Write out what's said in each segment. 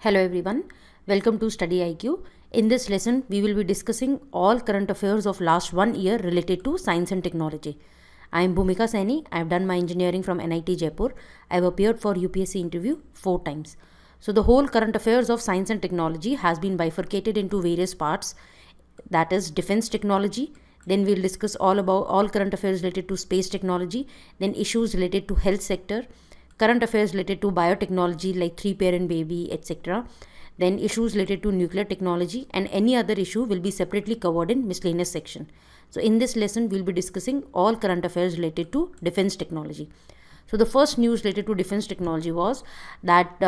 Hello everyone, welcome to StudyIQ. In this lesson, we will be discussing all current affairs of last 1 year related to science and technology. I am Bhumika Saini. I have done my engineering from NIT Jaipur. I have appeared for UPSC interview 4 times. So the whole current affairs of science and technology has been bifurcated into various parts. That is defense technology. Then we'll discuss all about all current affairs related to space technology. Then issues related to health sector. Current affairs related to biotechnology like 3-parent baby, etc. Then issues related to nuclear technology, and any other issue will be separately covered in miscellaneous section. So in this lesson, we'll be discussing all current affairs related to defense technology. So the first news related to defense technology was that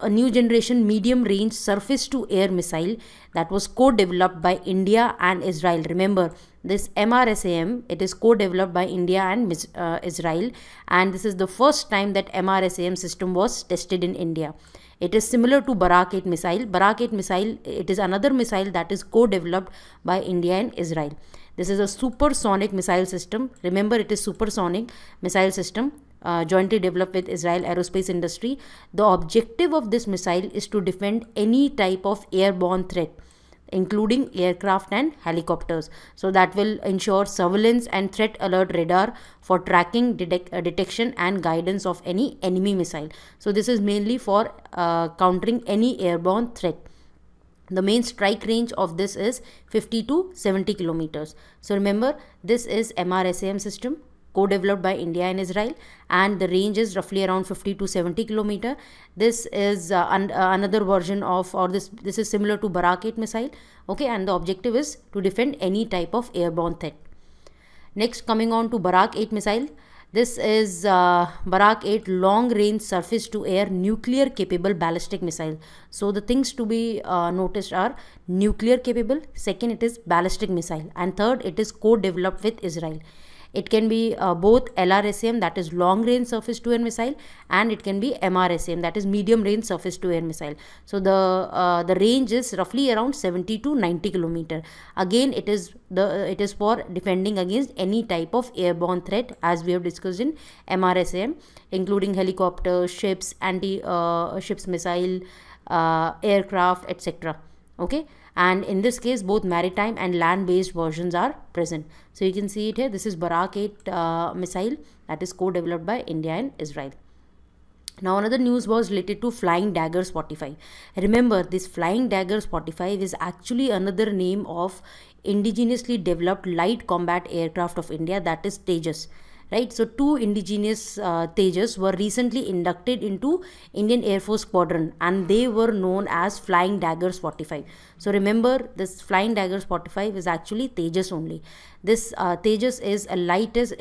a new generation medium range surface to air missile that was co-developed by India and Israel. Remember, this MRSAM, it is co-developed by India and Israel, and this is the first time that MRSAM system was tested in India. It is similar to Barak 8 missile. Barak 8 missile, it is another missile that is co-developed by India and Israel. This is a supersonic missile system. Remember, it is supersonic missile system jointly developed with Israel Aerospace Industry. The objective of this missile is to defend any type of airborne threat, including aircraft and helicopters. So that will ensure surveillance and threat alert radar for tracking, detection and guidance of any enemy missile. So this is mainly for countering any airborne threat. The main strike range of this is 50 to 70 kilometers. So remember, this is MRSAM system co-developed by India and Israel, and the range is roughly around 50 to 70 kilometer. This is another version of, or this is similar to Barak 8 missile. Okay, and the objective is to defend any type of airborne threat. Next, coming on to Barak 8 missile. This is Barak 8 long range surface to air nuclear capable ballistic missile. So the things to be noticed are nuclear capable, second it is ballistic missile, and third it is co-developed with Israel. It can be both LRSAM, that is long range surface to air missile, and it can be MRSAM, that is medium range surface to air missile. So the range is roughly around 70 to 90 kilometer. Again, it is for defending against any type of airborne threat, as we have discussed in MRSAM, including helicopters, ships, anti-ships missile, aircraft, etc. Okay, and in this case both maritime and land based versions are present. So you can see it here. This is Barak 8 missile that is co-developed by India and Israel. Now another news was related to Flying Daggers 45. Remember, this Flying Daggers 45 is actually another name of indigenously developed light combat aircraft of India, that is Tejas. Right, so 2 indigenous Tejas were recently inducted into Indian Air Force Squadron, and they were known as Flying Daggers 45. So remember, this Flying Daggers 45 is actually Tejas only. This Tejas is a lightest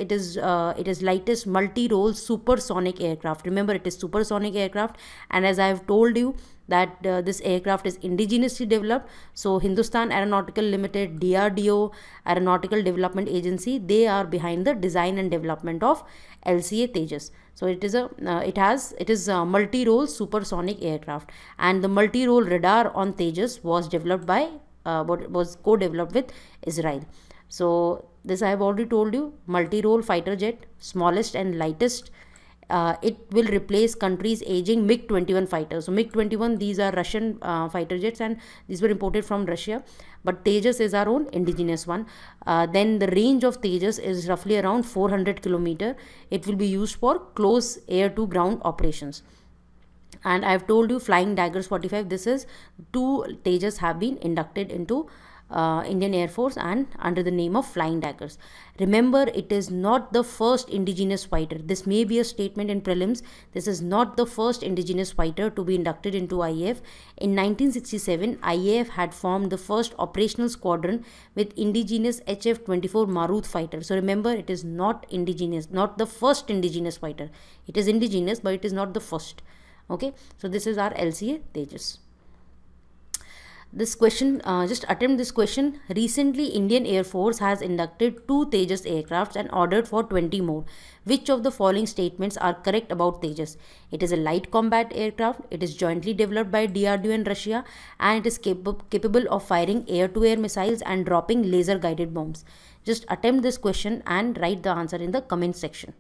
multi-role supersonic aircraft. Remember, it is supersonic aircraft, and as I have told you that this aircraft is indigenously developed. So Hindustan Aeronautical Limited, DRDO, Aeronautical Development Agency, they are behind the design and development of LCA Tejas. So it is a multi-role supersonic aircraft, and the multi-role radar on Tejas was developed by was co-developed with Israel. So this I have already told you, multi-role fighter jet, smallest and lightest. It will replace countries' aging MiG-21 fighters. So MiG-21, these are Russian fighter jets, and these were imported from Russia, but Tejas is our own indigenous one. Then the range of Tejas is roughly around 400 kilometer. It will be used for close air to ground operations. And I have told you, Flying Daggers 45, this is 2 Tejas have been inducted into Indian Air Force and under the name of Flying Daggers. Remember, it is not the first indigenous fighter. This may be a statement in prelims. This is not the first indigenous fighter to be inducted into IAF. In 1967, IAF had formed the first operational squadron with indigenous HF-24 Maruth fighter. So remember, it is not indigenous, not the first indigenous fighter. It is indigenous, but it is not the first. Okay, so this is our LCA Tejas. This question, just attempt this question. Recently, Indian Air Force has inducted 2 Tejas aircrafts and ordered for 20 more. Which of the following statements are correct about Tejas? It is a light combat aircraft. It is jointly developed by DRDO and Russia, and it is capable of firing air-to-air missiles and dropping laser-guided bombs. Just attempt this question and write the answer in the comment section.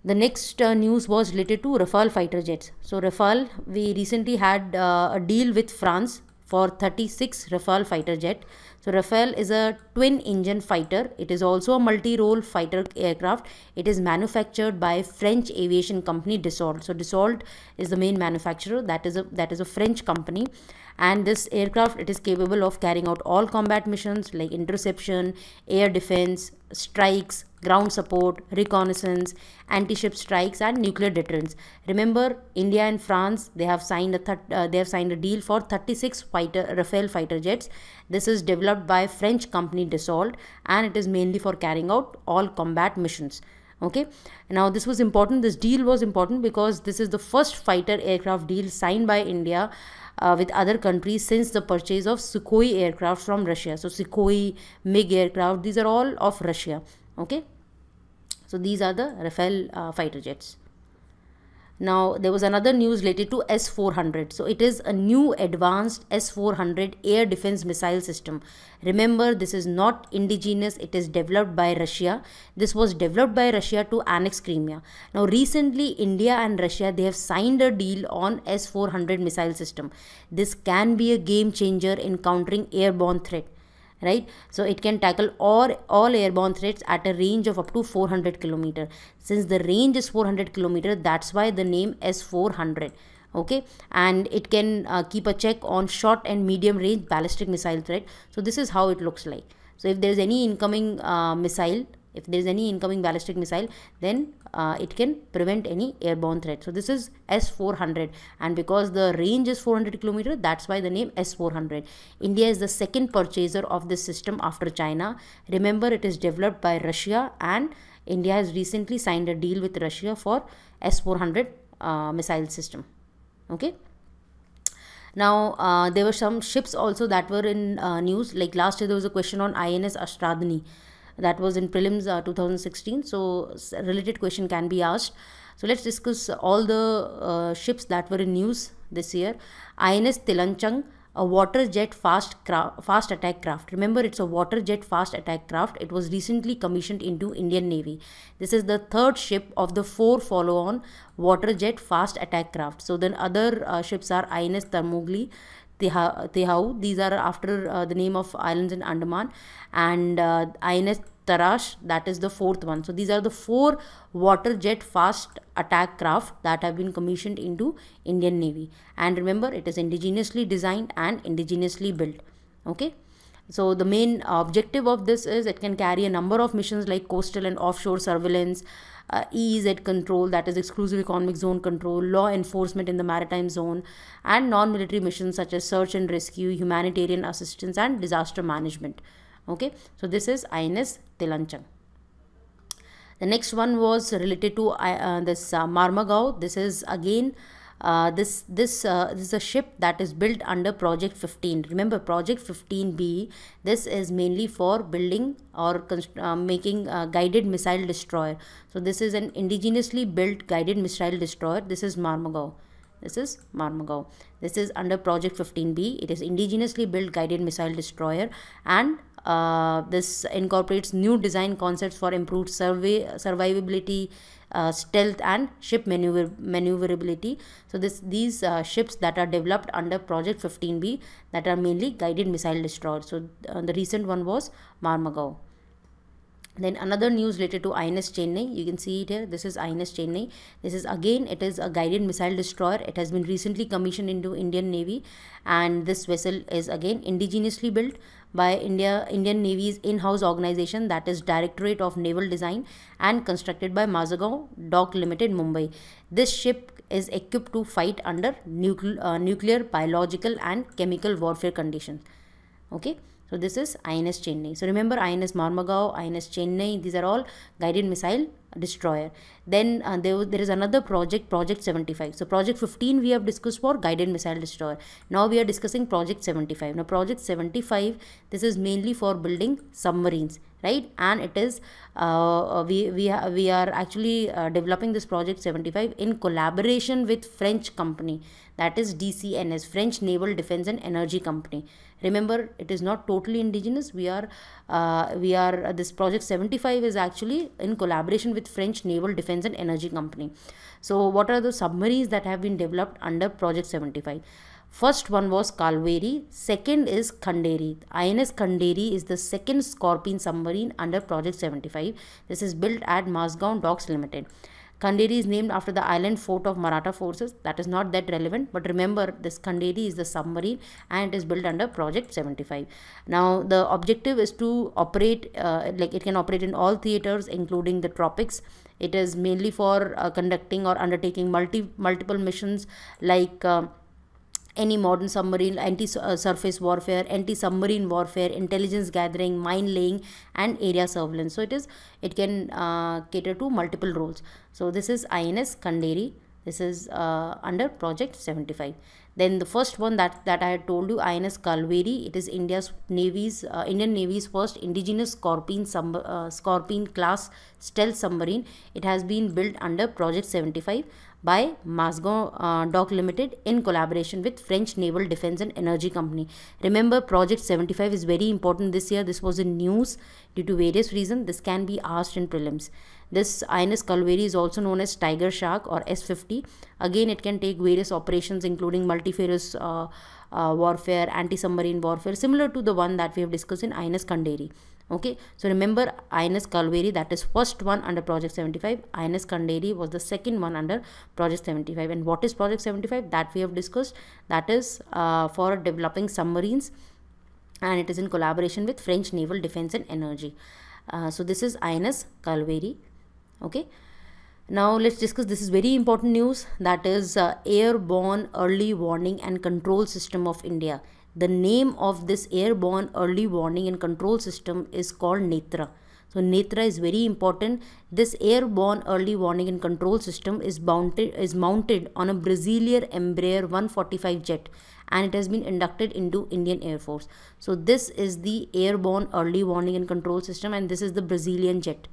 The next news was related to Rafale fighter jets. So Rafale, we recently had a deal with France for 36 Rafale fighter jet. So Rafale is a twin engine fighter. It is also a multi-role fighter aircraft. It is manufactured by French aviation company Dassault. So Dassault is the main manufacturer. That is a French company. And this aircraft, it is capable of carrying out all combat missions like interception, air defense, strikes, ground support, reconnaissance, anti-ship strikes, and nuclear deterrence. Remember, India and France, they have signed a deal for 36 Rafale fighter jets. This is developed by French company Dassault, and it is mainly for carrying out all combat missions. Okay, now this was important. This deal was important because this is the first fighter aircraft deal signed by India with other countries since the purchase of Sukhoi aircraft from Russia. So Sukhoi, MiG aircraft, these are all of Russia. Okay, so these are the Rafale fighter jets. Now there was another news related to S-400. So it is a new advanced S-400 air defense missile system. Remember, this is not indigenous. It is developed by Russia. This was developed by Russia to annex Crimea. Now recently India and Russia, they have signed a deal on S-400 missile system. This can be a game changer in countering airborne threat. Right, so it can tackle all airborne threats at a range of up to 400 km. Since the range is 400 km, that's why the name S-400. Okay, and it can keep a check on short and medium range ballistic missile threat. So this is how it looks like. So if there is any incoming ballistic missile, then it can prevent any airborne threat. So this is S-400, and because the range is 400 km, that's why the name S-400. India is the second purchaser of this system after China. Remember, it is developed by Russia, and India has recently signed a deal with Russia for S-400 missile system. Okay. Now there were some ships also that were in news. Like last year there was a question on INS Astradhani. That was in prelims 2016. So related question can be asked. So let's discuss all the ships that were in news this year. INS TILLANCHANG, a water jet fast attack craft. Remember, it's a water jet fast attack craft. It was recently commissioned into Indian Navy. This is the third ship of the 4 follow-on water jet fast attack craft. So then other ships are INS Thermogli, Tehau. These are after the name of islands in Andaman, and INS Tarash, that is the 4th one. So these are the 4 water jet fast attack craft that have been commissioned into Indian Navy. And remember, it is indigenously designed and indigenously built. Okay, so the main objective of this is it can carry a number of missions like coastal and offshore surveillance, EEZ control, that is exclusive economic zone control, law enforcement in the maritime zone, and non-military missions such as search and rescue, humanitarian assistance, and disaster management. Okay, so this is INS TILLANCHANG. The next one was related to this MORMUGAO. This is again this is a ship that is built under Project 15. Remember, Project 15B, this is mainly for building or making a guided missile destroyer. So this is an indigenously built guided missile destroyer. This is MORMUGAO. This is MORMUGAO. This is under Project 15B. It is indigenously built guided missile destroyer, and this incorporates new design concepts for improved survivability, stealth, and ship maneuverability. So these ships that are developed under Project 15B, that are mainly guided missile destroyers. So the recent one was MORMUGAO. Then another news related to INS Chennai. You can see it here. This is INS Chennai. This is again, it is a guided missile destroyer. It has been recently commissioned into Indian Navy, and this vessel is again indigenously built by Indian Navy's in-house organization, that is Directorate of Naval Design, and constructed by Mazagaon Dock Limited, Mumbai. This ship is equipped to fight under nuclear, biological, and chemical warfare conditions. Okay. So this is INS Chennai. So remember, INS MORMUGAO, INS Chennai, these are all guided missile destroyer. Then there is another project, Project 75. So Project 15 we have discussed for guided missile destroyer. Now we are discussing Project 75. Now Project 75, this is mainly for building submarines, right? And it is we are actually developing this Project 75 in collaboration with French company, that is DCNS, French Naval Defense and Energy Company. Remember, it is not totally indigenous. This Project 75 is actually in collaboration with with French Naval Defense and Energy Company. So what are the submarines that have been developed under Project 75? First one was KALVARI, second is KHANDERI. INS KHANDERI is the second Scorpion submarine under Project 75. This is built at MORMUGAO Docks Limited. KHANDERI is named after the island fort of Maratha forces. That is not that relevant, but remember this KHANDERI is the submarine and it is built under Project 75. Now the objective is to operate, it can operate in all theaters including the tropics. It is mainly for conducting or undertaking multiple missions like any modern submarine, anti-surface warfare, anti-submarine warfare, intelligence gathering, mine laying, and area surveillance. So it can cater to multiple roles. So this is INS KHANDERI. This is under Project 75. Then the first one that I had told you, INS KALVARI. It is Indian Navy's first indigenous Scorpion class stealth submarine. It has been built under Project 75 by MORMUGAO Dock Limited in collaboration with French Naval Defense and Energy Company. Remember, Project 75 is very important this year. This was in news due to various reasons. This can be asked in prelims. This INS KALVARI is also known as Tiger Shark or S50. Again, it can take various operations including multifarious warfare, anti-submarine warfare, similar to the one that we have discussed in INS KHANDERI. Okay, so remember INS KALVARI, that is first one under Project 75. INS KHANDERI was the second one under Project 75. And what is Project 75? That we have discussed. That is for developing submarines, and it is in collaboration with French Naval Defense and Energy. So this is INS KALVARI. Okay, now let's discuss, this is very important news, that is Airborne Early Warning and Control System of India. The name of this Airborne Early Warning and Control System is called NETRA. So NETRA is very important. This Airborne Early Warning and Control System is mounted on a Brazilian Embraer 145 jet, and it has been inducted into Indian Air Force. So this is the Airborne Early Warning and Control System, and this is the Brazilian jet.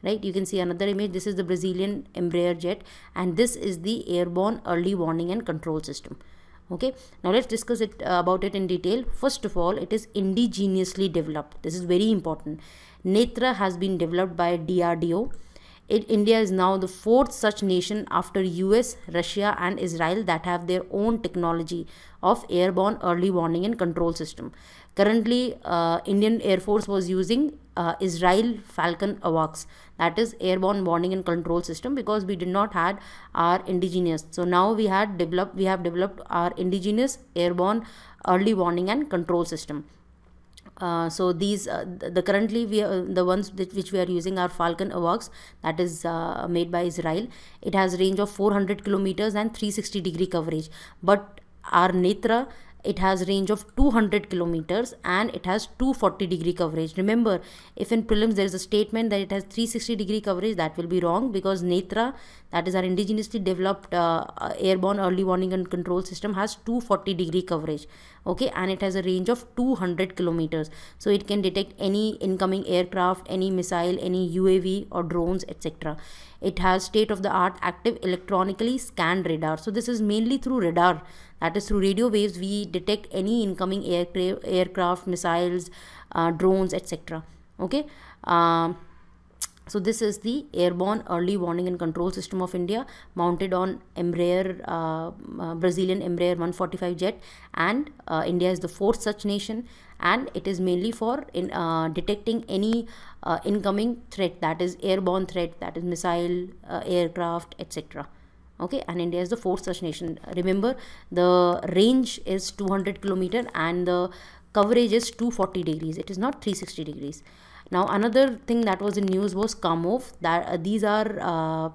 Right, you can see another image. This is the Brazilian Embraer jet, and this is the Airborne Early Warning and Control System. Okay, now let's discuss about it in detail. First of all, it is indigenously developed. This is very important. NETRA has been developed by DRDO. India is now the fourth such nation after US, Russia and Israel that have their own technology of Airborne Early Warning and Control System. Currently, Indian Air Force was using Israel Falcon AWACS, that is Airborne Warning and Control System, because we did not had our indigenous. So now we have developed our indigenous Airborne Early Warning and Control System. So these currently the ones which we are using are Falcon AWACS, that is made by Israel. It has range of 400 kilometers and 360-degree coverage, but our NETRA, it has range of 200 kilometers and it has 240-degree coverage. Remember, if in prelims there is a statement that it has 360-degree coverage, that will be wrong, because NETRA, that is our indigenously developed Airborne Early Warning and Control System, has 240-degree coverage. Okay, and it has a range of 200 kilometers. So it can detect any incoming aircraft, any missile, any UAV or drones, etc. It has state-of-the-art active electronically scanned radar. So this is mainly through radar, that is through radio waves we detect any incoming aircraft, missiles, drones, etc. Okay, so this is the Airborne Early Warning and Control System of India, mounted on Embraer, Brazilian Embraer 145 jet, and India is the fourth such nation, and it is mainly for detecting any incoming threat, that is airborne threat, that is missile, aircraft, etc. Okay, and India is the fourth such nation. Remember, the range is 200 kilometer and the coverage is 240 degrees. It is not 360 degrees. Now another thing that was in news was KAMOV. That these are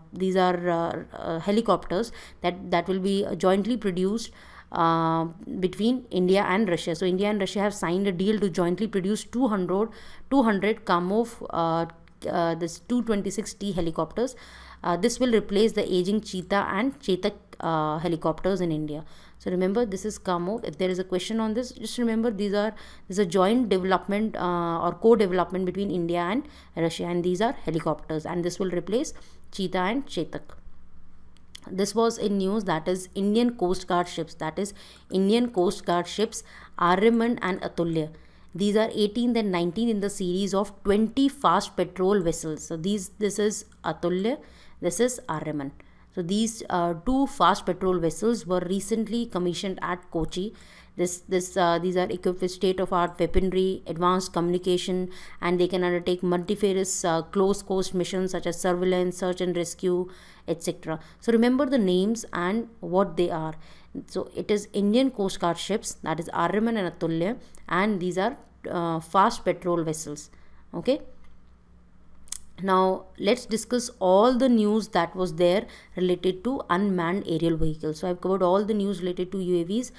helicopters that will be jointly produced between India and Russia. So India and Russia have signed a deal to jointly produce 200 KAMOV this 226T helicopters. This will replace the aging Cheetah and Chetak helicopters in India. So remember, this is KAMOV. If there is a question on this, just remember this is a joint development or co-development between India and Russia, and these are helicopters, and this will replace Cheetah and Chetak. This was in news, that is Indian Coast Guard ships, Aryaman and Atulya. These are 18th and 19th in the series of 20 fast petrol vessels. So this is Atulya, this is Aryaman. So these two fast petrol vessels were recently commissioned at Kochi. These are equipped with state-of-art weaponry, advanced communication, and they can undertake multifarious close coast missions such as surveillance, search and rescue, etc. So remember the names and what they are. So it is Indian Coast Guard ships, that is Aryaman and Atulya, and these are fast petrol vessels. Okay. Now let's discuss all the news that was there related to unmanned aerial vehicles. So I've covered all the news related to UAVs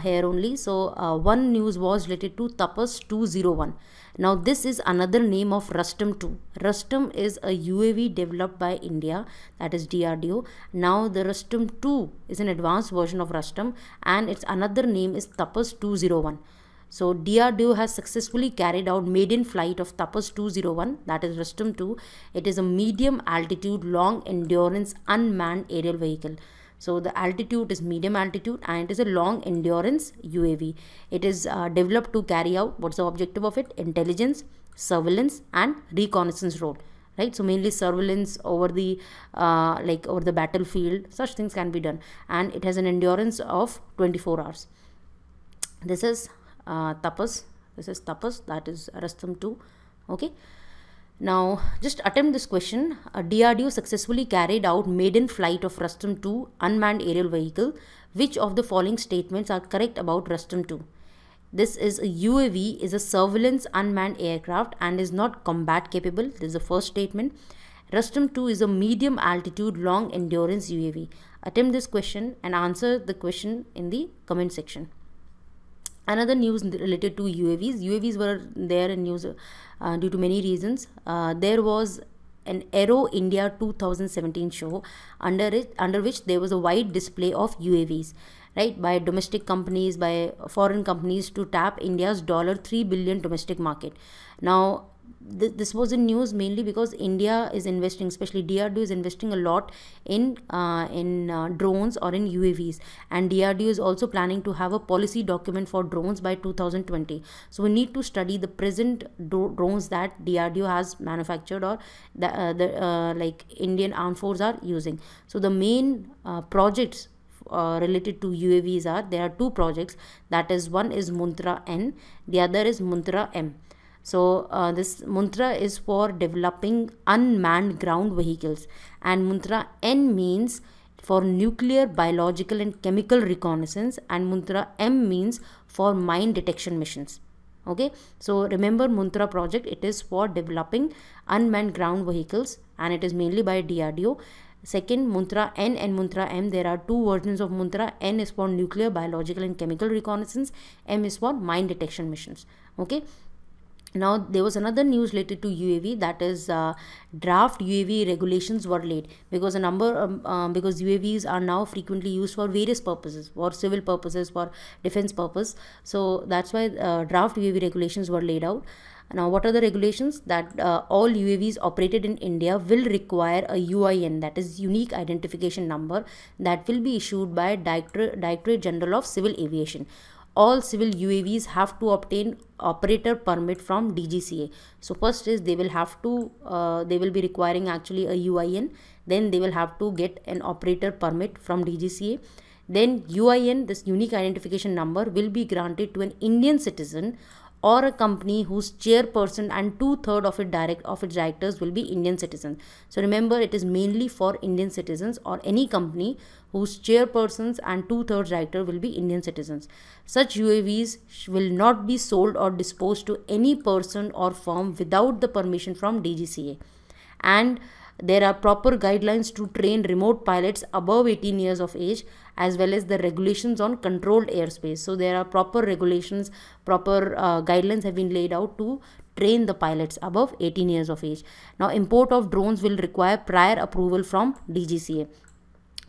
here only. So one news was related to Tapas 201. Now this is another name of Rustam 2. Rustam is a UAV developed by India, that is DRDO. Now the Rustam 2 is an advanced version of Rustam, and its another name is Tapas 201. So DRDO has successfully carried out maiden flight of Tapas 201, that is Rustam 2. It is a medium altitude long endurance unmanned aerial vehicle. So the altitude is medium altitude and it is a long endurance UAV. It is developed to carry out, what's the objective of it? Intelligence, surveillance and reconnaissance role. Right, so mainly surveillance over the over the battlefield, such things can be done, and it has an endurance of 24 hours. This is Tapas, that is Rustam 2. Okay. Now just attempt this question. DRDO successfully carried out maiden flight of Rustam 2 unmanned aerial vehicle. Which of the following statements are correct about Rustam 2? This is a UAV, is a surveillance unmanned aircraft and is not combat capable. This is the first statement. Rustam 2 is a medium altitude long endurance UAV. Attempt this question and answer the question in the comment section. Another news related to UAVs. UAVs were there in news due to many reasons. There was an Aero India 2017 show under which there was a wide display of UAVs, right, by domestic companies, by foreign companies to tap India's $3 billion domestic market. Now this was in news mainly because India is investing, especially DRDO is investing a lot in drones or in UAVs, and DRDO is also planning to have a policy document for drones by 2020. So we need to study the present drones that DRDO has manufactured or like Indian Armed Forces are using. So the main projects related to UAVs are, there are two projects, that is, one is Muntra N, the other is Muntra M. So this Muntra is for developing unmanned ground vehicles, and Muntra N means for nuclear, biological and chemical reconnaissance, and Muntra M means for mine detection missions. Okay, so remember Muntra project, it is for developing unmanned ground vehicles and it is mainly by DRDO. Second, Muntra N and Muntra M, there are two versions of Muntra. N is for nuclear, biological and chemical reconnaissance, M is for mine detection missions. Okay. Now there was another news related to UAV, that is draft UAV regulations were laid because because UAVs are now frequently used for various purposes, for civil purposes, for defense purpose. So that's why draft UAV regulations were laid out. Now what are the regulations? That all UAVs operated in India will require a UIN, that is unique identification number, that will be issued by Directorate General of Civil Aviation. All civil UAVs have to obtain operator permit from DGCA. So first is they will be requiring actually a UIN, then they will have to get an operator permit from DGCA. Then UIN, this unique identification number, will be granted to an Indian citizen or a company whose chairperson and 2/3 of its directors will be Indian citizens. So remember, it is mainly for Indian citizens or any company whose chairpersons and 2/3 director will be Indian citizens. Such UAVs will not be sold or disposed to any person or firm without the permission from DGCA. And there are proper guidelines to train remote pilots above 18 years of age, as well as the regulations on controlled airspace. So there are proper regulations, proper guidelines have been laid out to train the pilots above 18 years of age. Now import of drones will require prior approval from DGCA.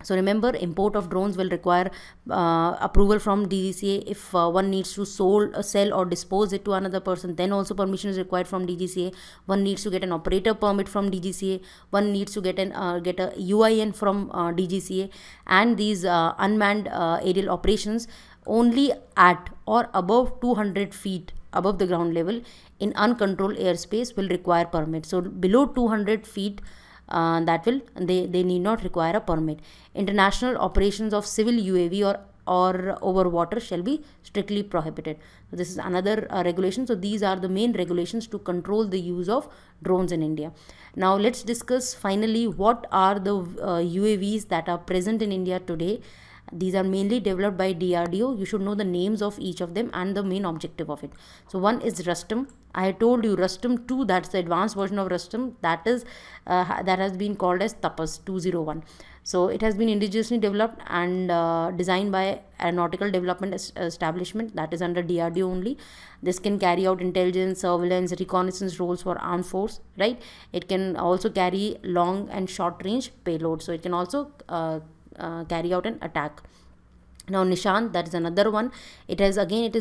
So remember, import of drones will require approval from DGCA. If one needs to sell or dispose it to another person, then also permission is required from DGCA. One needs to get an operator permit from DGCA. One needs to get a UIN from DGCA. And these unmanned aerial operations only at or above 200 feet above the ground level in uncontrolled airspace will require permit. So below 200 feet, they need not require a permit. International operations of civil UAV or over water shall be strictly prohibited. So this is another regulation. So these are the main regulations to control the use of drones in India. Now let's discuss finally what are the UAVs that are present in India today. These are mainly developed by DRDO. You should know the names of each of them and the main objective of it. So one is Rustum. I told you Rustum 2, that's the advanced version of Rustum, that has been called as Tapas 201. So it has been indigenously developed and designed by Aeronautical Development Establishment, that is under DRDO only. This can carry out intelligence, surveillance, reconnaissance roles for armed force, right? It can also carry long and short range payload. So it can also carry out an attack. Now Nishant, that is another one. It has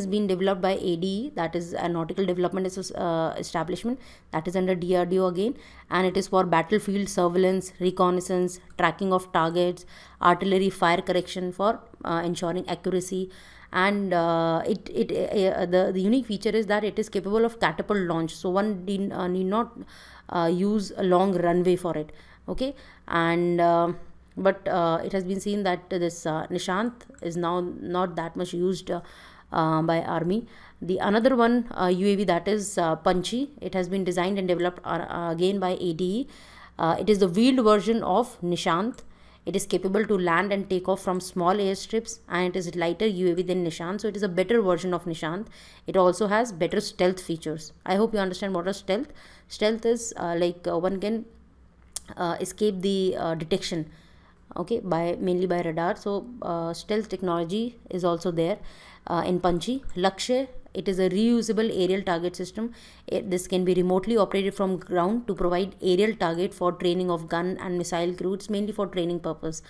been developed by ADE, that is Aeronautical Development Establishment, that is under DRDO again, and it is for battlefield surveillance, reconnaissance, tracking of targets, artillery fire correction for ensuring accuracy. And the unique feature is that it is capable of catapult launch, so one need not use a long runway for it. Okay, and but it has been seen that this Nishant is now not that much used by army. The another one UAV, that is Panchi. It has been designed and developed again by ADE. It is the wheeled version of Nishant. It is capable to land and take off from small airstrips, and it is lighter UAV than Nishant. So it is a better version of Nishant. It also has better stealth features. I hope you understand what is stealth. Stealth is one can escape the detection, okay, mainly by radar. So stealth technology is also there in Panchi. Lakshya, it is a reusable aerial target system. This can be remotely operated from ground to provide aerial target for training of gun and missile crew. It's mainly for training purpose.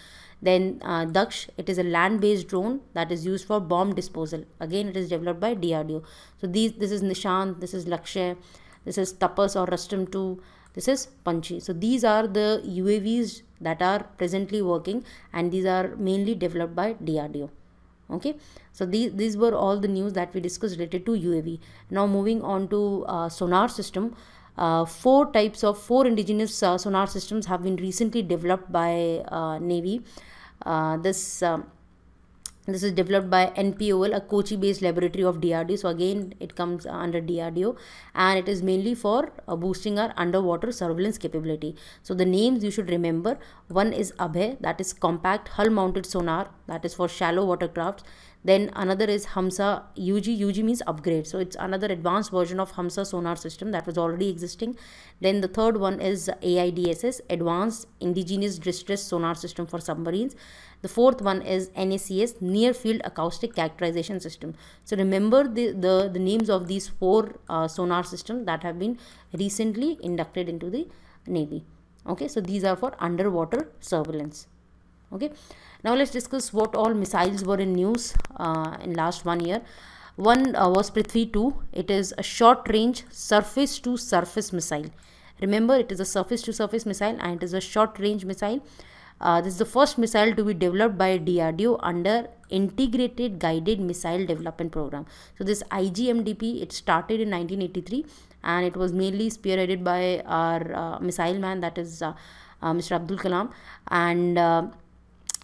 Then Daksh, it is a land-based drone that is used for bomb disposal. Again, it is developed by DRDO. So this is Nishant, this is Lakshya, this is Tapas or Rustum 2, this is Panchi. So these are the UAVs that are presently working, and these are mainly developed by DRDO. Okay, so these were all the news that we discussed related to UAV. Now moving on to sonar system. Four indigenous sonar systems have been recently developed by Navy. This is developed by NPOL, a Kochi-based laboratory of DRDO. So again, it comes under DRDO, and it is mainly for boosting our underwater surveillance capability. So the names you should remember: one is Abhay, that is compact hull-mounted sonar, that is for shallow watercrafts. Then another is Hamsa UG. UG means upgrade. So it's another advanced version of Hamsa sonar system that was already existing. Then the third one is AIDSS, Advanced Indigenous Distress Sonar System for submarines. The fourth one is NACS, Near Field Acoustic Characterization System. So remember the names of these four sonar systems that have been recently inducted into the Navy. Okay, so these are for underwater surveillance. Okay, now let's discuss what all missiles were in news in last 1 year. One was Prithvi 2. It is a short range surface to surface missile. Remember, it is a surface to surface missile and it is a short range missile. This is the first missile to be developed by DRDO under Integrated Guided Missile Development Program. So this IGMDP, it started in 1983 and it was mainly spearheaded by our missile man, that is Mr. Abdul Kalam, and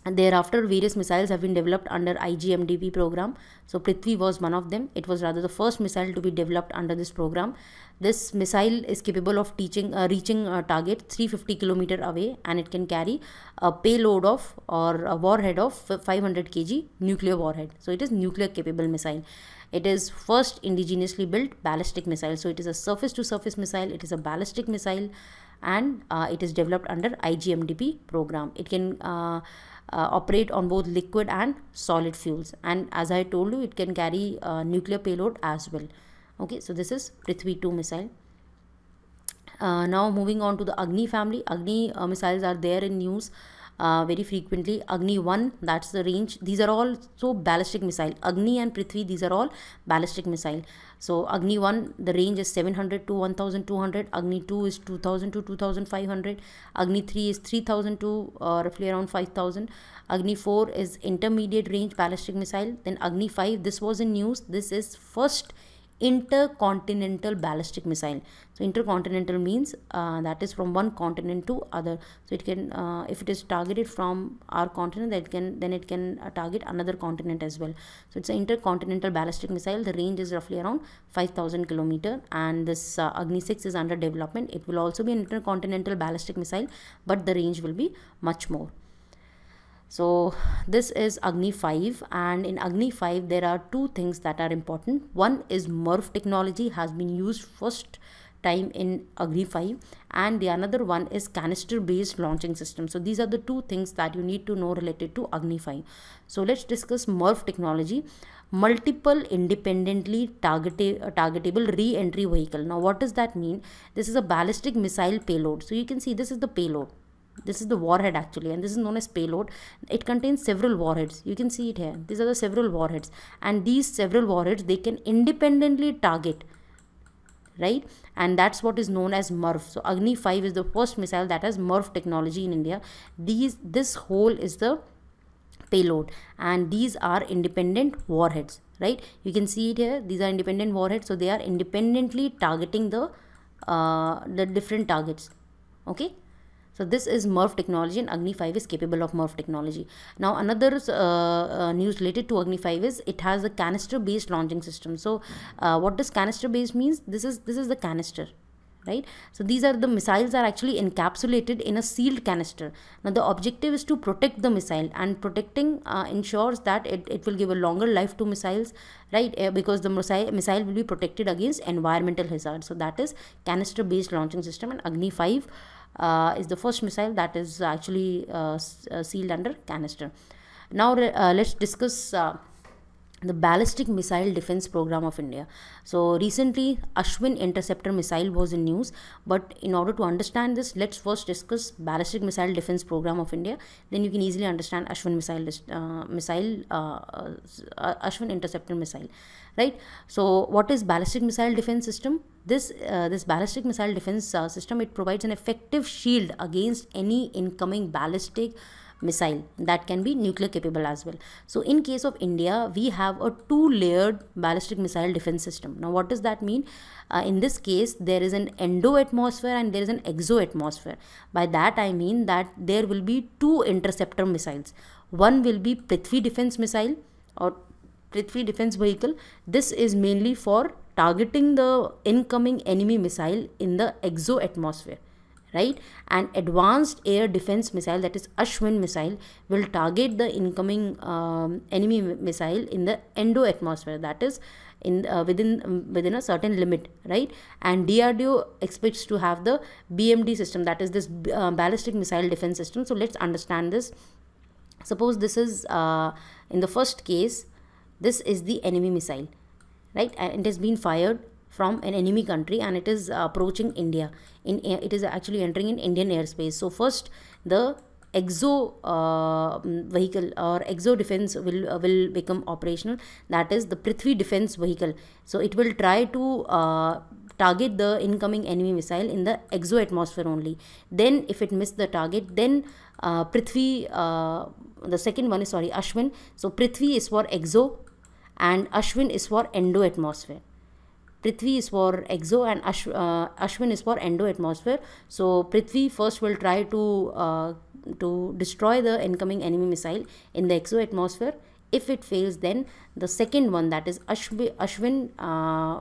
thereafter various missiles have been developed under IGMDP program. So Prithvi was one of them. It was rather the first missile to be developed under this program. This missile is capable of reaching a target 350 km away, and it can carry a payload of or a warhead of 500 kg nuclear warhead. So it is nuclear capable missile. It is first indigenously built ballistic missile. So it is a surface to surface missile. It is a ballistic missile, and it is developed under IGMDP program. It can operate on both liquid and solid fuels, and as I told you, it can carry nuclear payload as well. Okay, so this is Prithvi 2 missile. Now moving on to the Agni family. Agni missiles are there in news very frequently. Agni 1, that's the range. These are all so ballistic missile. Agni and Prithvi, these are all ballistic missile. So Agni 1, the range is 700 to 1200. Agni 2 is 2000 to 2500. Agni 3 is 3000 to roughly around 5000. Agni 4 is intermediate range ballistic missile. Then Agni 5, this was in news. This is first intercontinental ballistic missile. So intercontinental means that is from one continent to other. So it can, if it is targeted from our continent, then it can target another continent as well. So it's an intercontinental ballistic missile. The range is roughly around 5,000 kilometer, and this Agni 6 is under development. It will also be an intercontinental ballistic missile, but the range will be much more. So this is Agni 5, and in Agni 5 there are two things that are important. One is MORF technology has been used first time in Agni 5, and the another one is canister based launching system. So these are the two things that you need to know related to Agni 5. So let's discuss MORF technology. Multiple independently targetable re-entry vehicle. Now what does that mean? This is a ballistic missile payload. So you can see this is the payload. This is the warhead actually, and this is known as payload. It contains several warheads. You can see it here. These are the several warheads, and these several warheads, they can independently target, right? And that's what is known as MORF. So Agni 5 is the first missile that has MORF technology in India. This whole is the payload, and these are independent warheads, right? You can see it here. These are independent warheads, so they are independently targeting the different targets. Okay. So this is MORF technology, and Agni 5 is capable of MORF technology. Now another news related to Agni 5 is it has a canister based launching system. So what does canister based means? This is the canister, right? So these are the missiles are actually encapsulated in a sealed canister. Now the objective is to protect the missile, and protecting ensures that it will give a longer life to missiles, right? Because the missile will be protected against environmental hazards. So that is canister based launching system, and Agni 5 is the first missile that is actually sealed under canister. Now let's discuss the ballistic missile defense program of India. So recently Ashwin interceptor missile was in news, but in order to understand this, let's first discuss ballistic missile defense program of India. Then you can easily understand Ashwin Ashwin interceptor missile, right? So what is ballistic missile defense system? This ballistic missile defense system, it provides an effective shield against any incoming ballistic missile that can be nuclear capable as well. So in case of India, we have a two-layered ballistic missile defense system. Now what does that mean? In this case, there is an endo-atmosphere and there is an exo-atmosphere. By that I mean that there will be two interceptor missiles. One will be Prithvi defense missile or Prithvi defense vehicle. This is mainly for targeting the incoming enemy missile in the exo-atmosphere, right? And advanced air defense missile, that is Ashwin missile, will target the incoming enemy missile in the endo atmosphere, that is in within a certain limit, right? And DRDO expects to have the BMD system, that is this ballistic missile defense system. So let's understand this. Suppose this is in the first case, this is the enemy missile, right? And it has been fired from an enemy country and it is approaching India. It is actually entering in Indian airspace. So first the exo vehicle or exo defense will become operational, that is the Prithvi defense vehicle. So it will try to target the incoming enemy missile in the exo atmosphere only. Then if it missed the target, then Prithvi, the second one is Ashwin. So Prithvi is for exo and Ashwin is for endo atmosphere. Prithvi is for exo and Ashwin is for endo atmosphere. So Prithvi first will try to destroy the incoming enemy missile in the exo atmosphere. If it fails, then the second one, that is Ashwin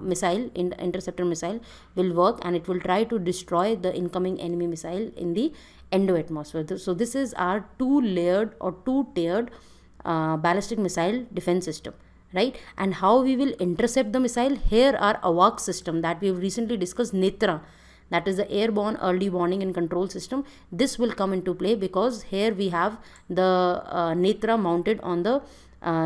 missile, interceptor missile, will work and it will try to destroy the incoming enemy missile in the endo atmosphere. So this is our two-layered or two-tiered ballistic missile defense system, right? And how we will intercept the missile? Here our AWACS system that we have recently discussed, NETRA, that is the airborne early warning and control system. This will come into play because here we have the NETRA mounted on the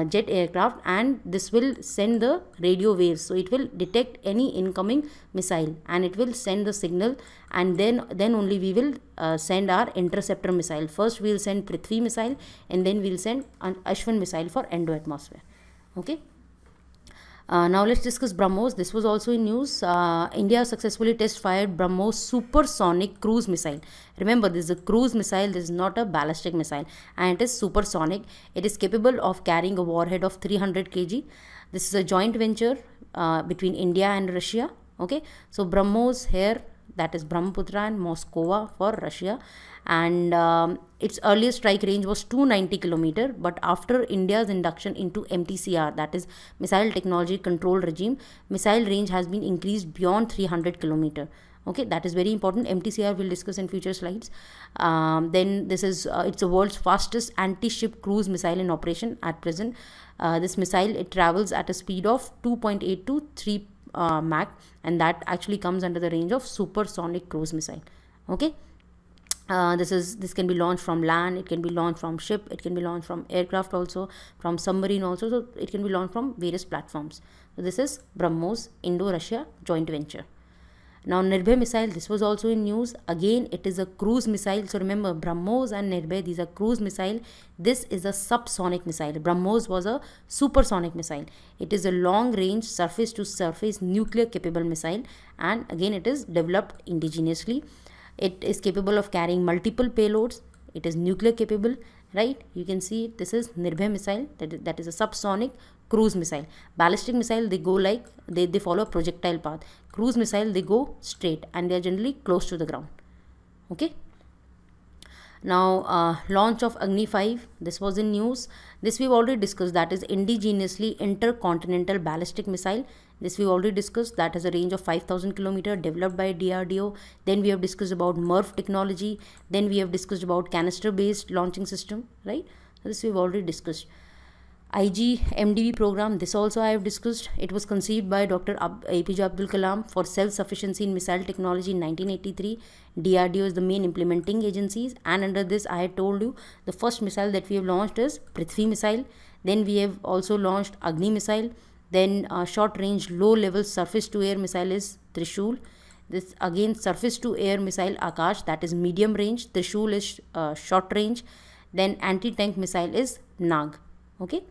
jet aircraft, and this will send the radio waves. So it will detect any incoming missile and it will send the signal, and then only we will send our interceptor missile. First we will send Prithvi missile and then we will send an Ashwin missile for endo atmosphere. Okay. Now let's discuss BRAHMOS. This was also in news. India successfully test fired BRAHMOS supersonic cruise missile. Remember, this is a cruise missile. This is not a ballistic missile, and it is supersonic. It is capable of carrying a warhead of 300 kg. This is a joint venture between India and Russia. Okay, so BRAHMOS here, that is Brahmaputra and Moskova for Russia, and its earliest strike range was 290 km, but after India's induction into MTCR, that is Missile Technology Control Regime, missile range has been increased beyond 300 km. Okay, that is very important. MTCR we'll discuss in future slides. Then this is it's the world's fastest anti-ship cruise missile in operation at present. This missile, it travels at a speed of 2.8 to 3 Mach, and that actually comes under the range of supersonic cruise missile. Okay, this can be launched from land, it can be launched from ship, it can be launched from aircraft also, from submarine also, so it can be launched from various platforms. So this is BRAHMOS Indo-Russia joint venture. Now Nirbhay missile, this was also in news. Again, it is a cruise missile. So remember, BRAHMOS and Nirbhay, these are cruise missile. This is a subsonic missile. BRAHMOS was a supersonic missile. It is a long range surface to surface nuclear capable missile, and again it is developed indigenously. It is capable of carrying multiple payloads. It is nuclear capable, right? You can see this is Nirbhay missile, that is a subsonic cruise missile. Ballistic missile, they go like, they follow a projectile path. Cruise missile, they go straight and they are generally close to the ground. Okay. Now launch of Agni 5, this was in news. This we've already discussed, that is indigenously intercontinental ballistic missile. This we've already discussed, that has a range of 5,000 km, developed by DRDO. Then we have discussed about MRF technology. Then we have discussed about canister based launching system, right? So this we've already discussed. IG-MDV program, this also I have discussed. It was conceived by Dr. APJ Abdul Kalam for self-sufficiency in missile technology in 1983. DRDO is the main implementing agencies, and under this I had told you the first missile that we have launched is Prithvi missile. Then we have also launched Agni missile. Then short range low level surface to air missile is Trishul. This again surface to air missile Akash, that is medium range. Trishul is short range. Then anti-tank missile is Nag. Okay.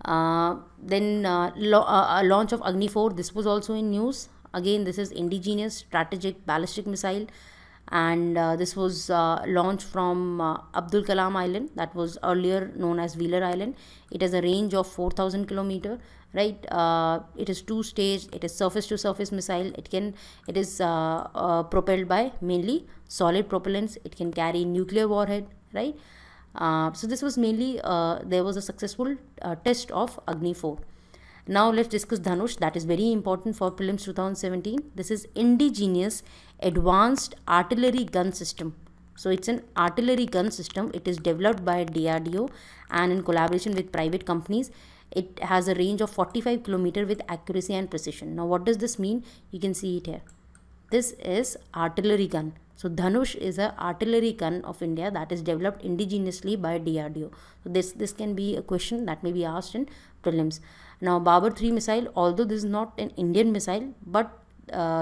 Then launch of Agni 4, this was also in news. Again, this is indigenous strategic ballistic missile, and this was launched from Abdul Kalam Island, that was earlier known as Wheeler Island. It has a range of 4,000 km, right? It is two stage, it is surface to surface missile. It is propelled by mainly solid propellants. It can carry nuclear warhead, right? So this was mainly, there was a successful test of Agni 4. Now let's discuss Dhanush, that is very important for Prelims 2017. This is indigenous advanced artillery gun system. So it's an artillery gun system. It is developed by DRDO and in collaboration with private companies. It has a range of 45 km with accuracy and precision. Now what does this mean? You can see it here. This is artillery gun. So Dhanush is an artillery gun of India that is developed indigenously by DRDO. So this can be a question that may be asked in prelims. Now Babur 3 missile, although this is not an Indian missile, but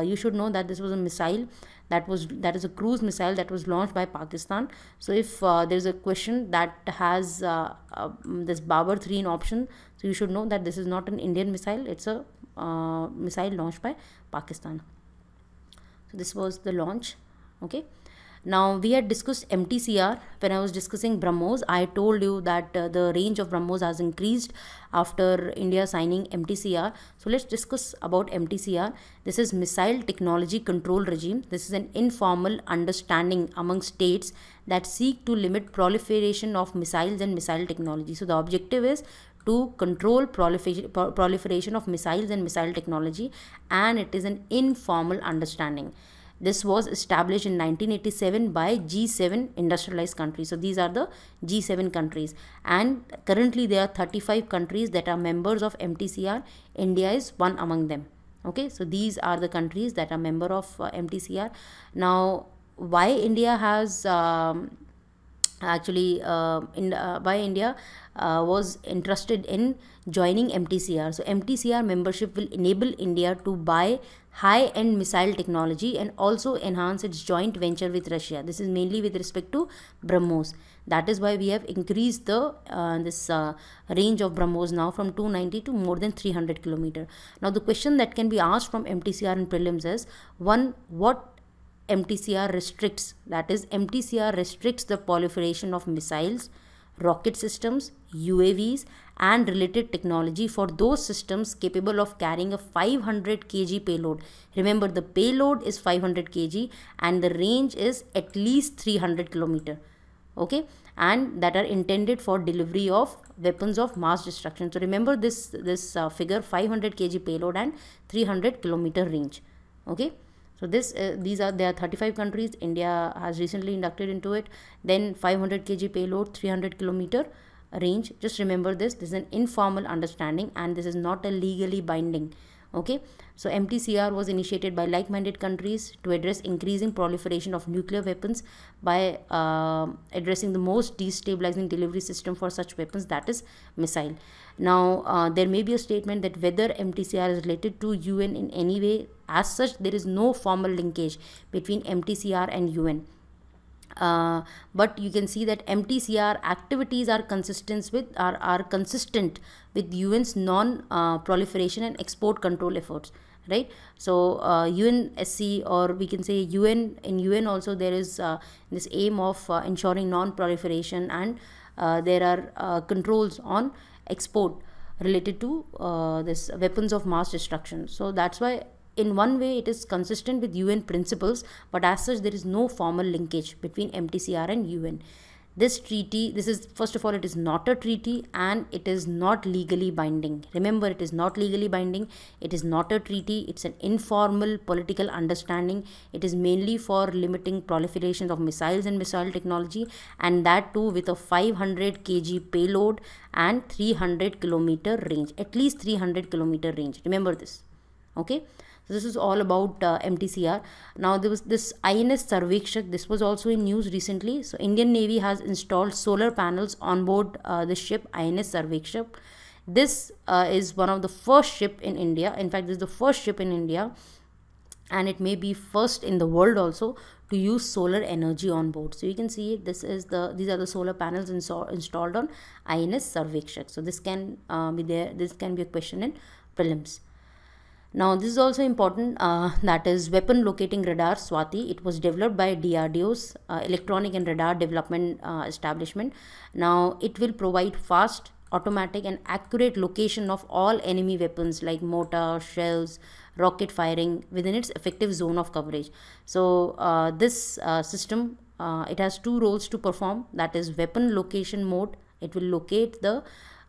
you should know that this was a missile that is a cruise missile that was launched by Pakistan. So if there is a question that has this Babur 3 in option, so you should know that this is not an Indian missile. It's a missile launched by Pakistan. So this was the launch. Okay. Now we had discussed MTCR. When I was discussing BRAHMOS, I told you that the range of BRAHMOS has increased after India signing MTCR. So let's discuss about MTCR. This is Missile Technology Control Regime. This is an informal understanding among states that seek to limit proliferation of missiles and missile technology. So the objective is to control proliferation of missiles and missile technology, and it is an informal understanding. This was established in 1987 by G7 industrialized countries. So these are the G7 countries, and currently there are 35 countries that are members of MTCR. India is one among them. Okay, so these are the countries that are member of MTCR. Now, why India has actually by India was interested in joining MTCR. So MTCR membership will enable India to buy high-end missile technology and also enhance its joint venture with Russia. This is mainly with respect to BRAHMOS. That is why we have increased the range of BRAHMOS now from 290 to more than 300 kilometer. Now the question that can be asked from MTCR and prelims is, one, what MTCR restricts? That is, MTCR restricts the proliferation of missiles, rocket systems, UAVs and related technology for those systems capable of carrying a 500 kg payload. Remember, the payload is 500 kg and the range is at least 300 kilometer. Okay, and that are intended for delivery of weapons of mass destruction. So remember this figure, 500 kg payload and 300 kilometer range. Okay, so there are 35 countries. India has recently inducted into it. Then 500 kg payload, 300 kilometer range. Just remember this is an informal understanding and this is not a legally binding. Okay, so MTCR was initiated by like-minded countries to address increasing proliferation of nuclear weapons by addressing the most destabilizing delivery system for such weapons, that is missile. Now there may be a statement that whether MTCR is related to UN in any way. As such, there is no formal linkage between MTCR and UN. But you can see that MTCR activities are consistent with UN's non-proliferation and export control efforts, right? So UNSC, or we can say UN, in UN also there is this aim of ensuring non-proliferation, and there are controls on export related to this weapons of mass destruction. So that's why in one way it is consistent with UN principles, but as such there is no formal linkage between MTCR and UN. This treaty, first of all, it is not a treaty and it is not legally binding. Remember, it is not legally binding, it is not a treaty, it's an informal political understanding. It is mainly for limiting proliferation of missiles and missile technology, and that too with a 500 kg payload and 300 kilometer range, at least 300 kilometer range. Remember this. Okay, so this is all about MTCR. Now there was this INS Sarvekshak. This was also in news recently. So Indian Navy has installed solar panels on board the ship INS Sarvekshak. This is one of the first ship in India. In fact, this is the first ship in India, and it may be first in the world also to use solar energy on board. So you can see these are the solar panels installed on INS Sarvekshak. So this can be there. This can be a question in prelims. Now this is also important, that is weapon locating radar SWATI. It was developed by DRDO's Electronic and Radar Development Establishment. Now it will provide fast, automatic and accurate location of all enemy weapons like mortar, shells, rocket firing within its effective zone of coverage. So this system, it has two roles to perform, that is weapon location mode. It will locate the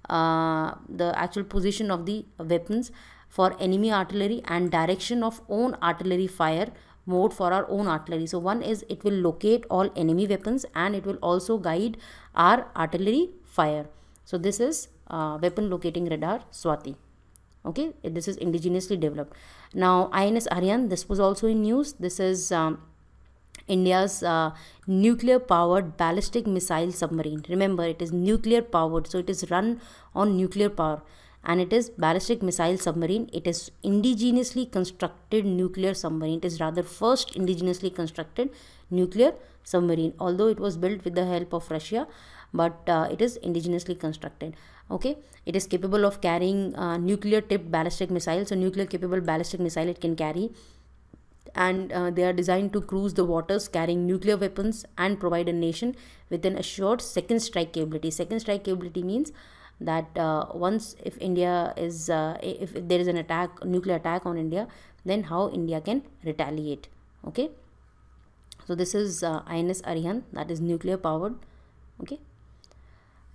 actual position of the weapons for enemy artillery, and direction of own artillery fire mode for our own artillery. So one is it will locate all enemy weapons and it will also guide our artillery fire. So this is weapon locating radar SWATI. Okay, this is indigenously developed. Now INS Aryan, this was also in news. This is India's nuclear powered ballistic missile submarine. Remember, it is nuclear powered, so it is run on nuclear power, and it is ballistic missile submarine. It is indigenously constructed nuclear submarine. It is rather first indigenously constructed nuclear submarine, although it was built with the help of Russia, but it is indigenously constructed. Okay, it is capable of carrying nuclear tipped ballistic missiles. So nuclear capable ballistic missile it can carry, and they are designed to cruise the waters carrying nuclear weapons and provide a nation with an assured second strike capability. Second strike capability means that once if India is if there is an attack, nuclear attack on India, then how India can retaliate. Okay, so this is INS Aryan, that is nuclear powered. Okay,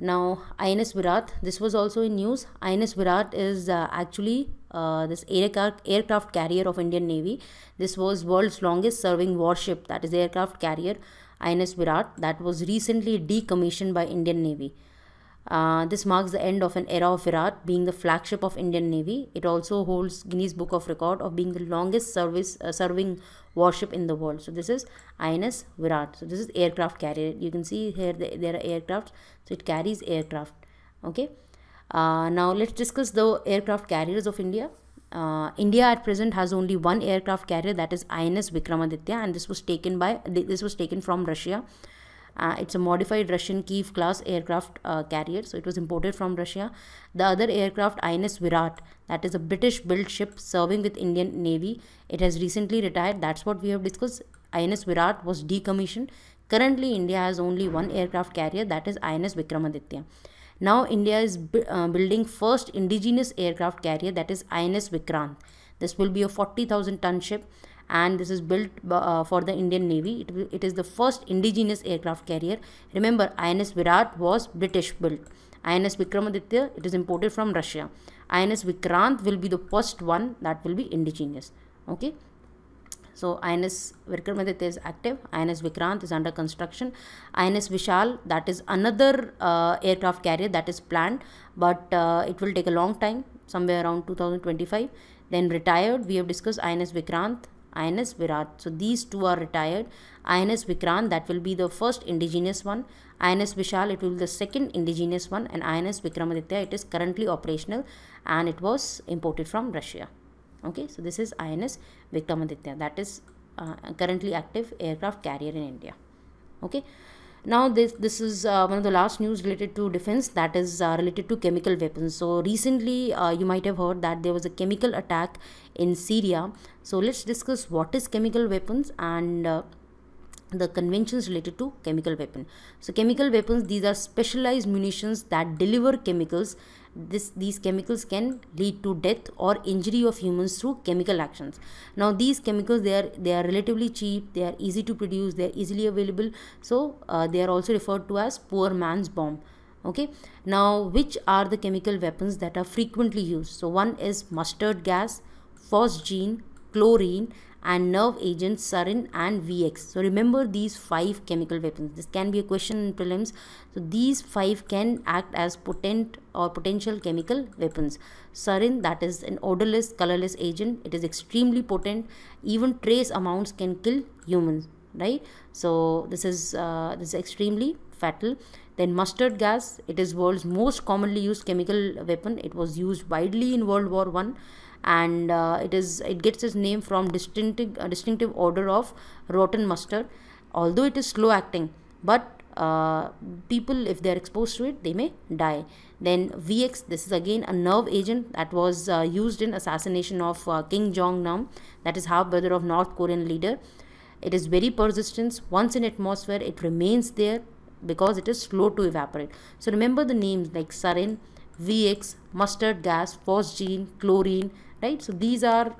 now INS Virat, this was also in news. INS Virat is actually this aircraft carrier of Indian Navy. This was world's longest serving warship, that is aircraft carrier INS Virat, that was recently decommissioned by Indian Navy. This marks the end of an era of Virat being the flagship of Indian Navy. It also holds Guinness Book of Record of being the longest serving warship in the world. So this is INS Virat. So this is aircraft carrier. You can see here there are aircraft. So it carries aircraft. Okay. Now let's discuss the aircraft carriers of India. India at present has only one aircraft carrier, that is INS Vikramaditya, and this was taken from Russia. It's a modified Russian Kiev class aircraft carrier, so it was imported from Russia. The other aircraft, INS Virat, that is a British built ship serving with Indian Navy. It has recently retired. That's what we have discussed. INS Virat was decommissioned. Currently India has only one aircraft carrier, that is INS Vikramaditya. Now India is building first indigenous aircraft carrier, that is INS Vikrant. This will be a 40,000 ton ship, and this is built for the Indian Navy. It is the first indigenous aircraft carrier. Remember, INS Virat was British built. INS Vikramaditya, it is imported from Russia. INS Vikrant will be the first one that will be indigenous. Okay. So INS Vikramaditya is active. INS Vikrant is under construction. INS Vishal, that is another aircraft carrier that is planned, but it will take a long time, somewhere around 2025. Then retired, we have discussed INS Vikrant, INS Virat. So these two are retired. INS Vikrant, that will be the first indigenous one. INS Vishal, it will be the second indigenous one. And INS Vikramaditya, it is currently operational and it was imported from Russia. Okay, so this is INS Vikramaditya, that is currently active aircraft carrier in India. Okay, now this is one of the last news related to defense, that is related to chemical weapons. So recently you might have heard that there was a chemical attack in Syria. So let's discuss what is chemical weapons and the conventions related to chemical weapon. So chemical weapons, these are specialized munitions that deliver chemicals. These chemicals can lead to death or injury of humans through chemical actions. Now these chemicals, they are relatively cheap, they are easy to produce, they are easily available. So they are also referred to as poor man's bomb. Okay, now which are the chemical weapons that are frequently used? So one is mustard gas, phosgene, chlorine, and nerve agents sarin and VX. So remember these 5 chemical weapons. This can be a question in prelims. So these 5 can act as potent or potential chemical weapons. Sarin, that is an odorless, colorless agent. It is extremely potent. Even trace amounts can kill humans, right? So this is extremely fatal. Then mustard gas, it is world's most commonly used chemical weapon. It was used widely in World War I. And it gets its name from distinctive odor of rotten mustard. Although it is slow acting, but people, if they are exposed to it, they may die. Then VX, this is again a nerve agent that was used in assassination of Kim Jong-nam, that is half brother of North Korean leader. It is very persistent. Once in atmosphere, it remains there because it is slow to evaporate. So remember the names like sarin, VX, mustard gas, phosgene, chlorine, right? So these are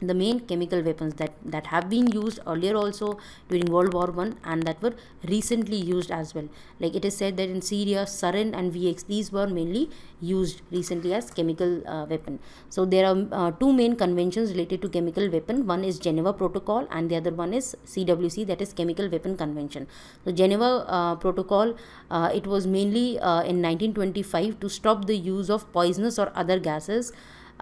the main chemical weapons that have been used earlier also during World War I and that were recently used as well. Like it is said that in Syria, sarin and VX, these were mainly used recently as chemical weapon. So there are 2 main conventions related to chemical weapon. One is Geneva Protocol and the other one is CWC, that is Chemical Weapon Convention. So Geneva Protocol, it was mainly in 1925 to stop the use of poisonous or other gases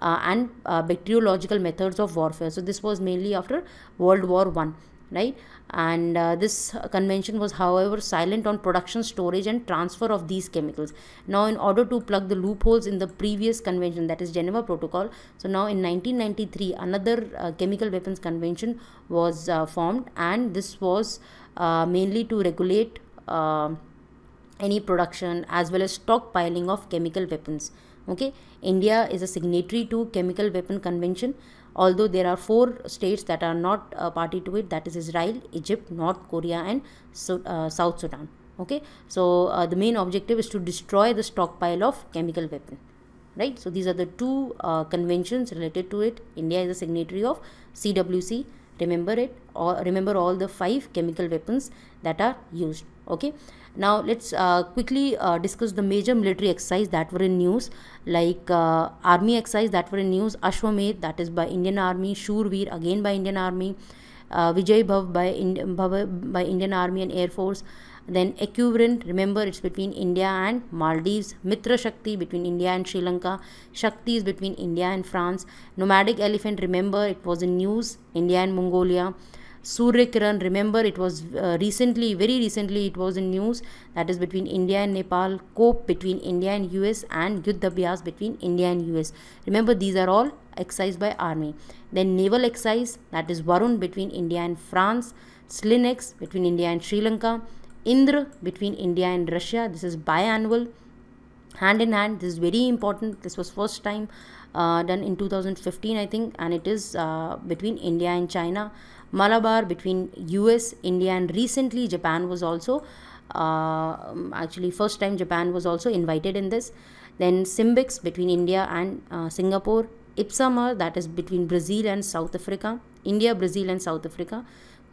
and bacteriological methods of warfare. So this was mainly after World War I, right? And this convention was, however, silent on production, storage and transfer of these chemicals. Now in order to plug the loopholes in the previous convention, that is Geneva Protocol, so now in 1993 another chemical weapons convention was formed, and this was mainly to regulate any production as well as stockpiling of chemical weapons. Okay, India is a signatory to Chemical Weapon Convention, although there are 4 states that are not party to it, that is Israel, Egypt, North Korea and South Sudan. Okay, so the main objective is to destroy the stockpile of chemical weapon, right? So these are the 2 conventions related to it. India is a signatory of CWC. Remember it, or remember all the 5 chemical weapons that are used. Okay, now let's quickly discuss the major military exercise that were in news, like army exercise that were in news. Ashwamedh, that is by Indian Army. Shurveer, again by Indian Army. Vijay Bhav by Indian Army and Air Force. Then Equivalent, remember it's between India and Maldives. Mitra Shakti, between India and Sri Lanka. Shakti is between India and France. Nomadic Elephant, remember it was in news, India and Mongolia. Surya Kiran, remember it was very recently it was in news, that is between India and Nepal. COPE, between India and US, and Yuddh Abhyas, between India and US. Remember, these are all exercised by army. Then naval exercise, that is Varun, between India and France. Slinex, between India and Sri Lanka. Indra, between India and Russia. This is biannual. Hand in Hand, this is very important. This was first time done in 2015, I think, and it is between India and China. Malabar, between US, India, and recently Japan was also actually first time Japan was also invited in this. Then Symbix, between India and Singapore. Ipsamar, that is between Brazil and South Africa. India, Brazil, and South Africa.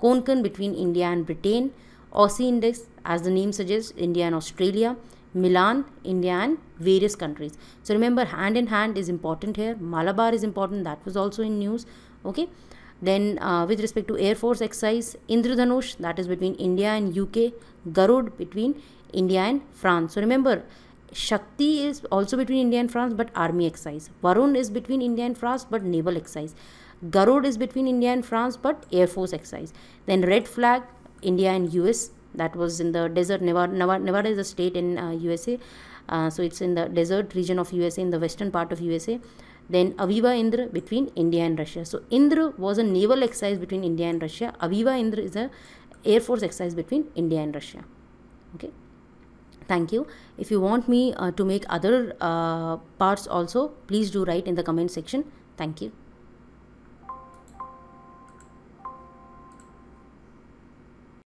Konkan, between India and Britain. Aussie Index, as the name suggests, India and Australia. Milan, India, and various countries. So remember, hand in hand is important here. Malabar is important, that was also in news. Okay. Then with respect to Air Force exercise, Indradhanush, that is between India and UK. Garud, between India and France. So remember, Shakti is also between India and France, but army exercise. Varun is between India and France, but naval exercise. Garud is between India and France, but Air Force exercise. Then Red Flag, India and US, that was in the desert. Nevada is a state in USA, so it's in the desert region of USA, in the western part of USA. Then Aviva Indra, between India and Russia. So Indra was a naval exercise between India and Russia. Aviva Indra is a Air Force exercise between India and Russia. Okay. Thank you. If you want me to make other parts also, please do write in the comment section. Thank you.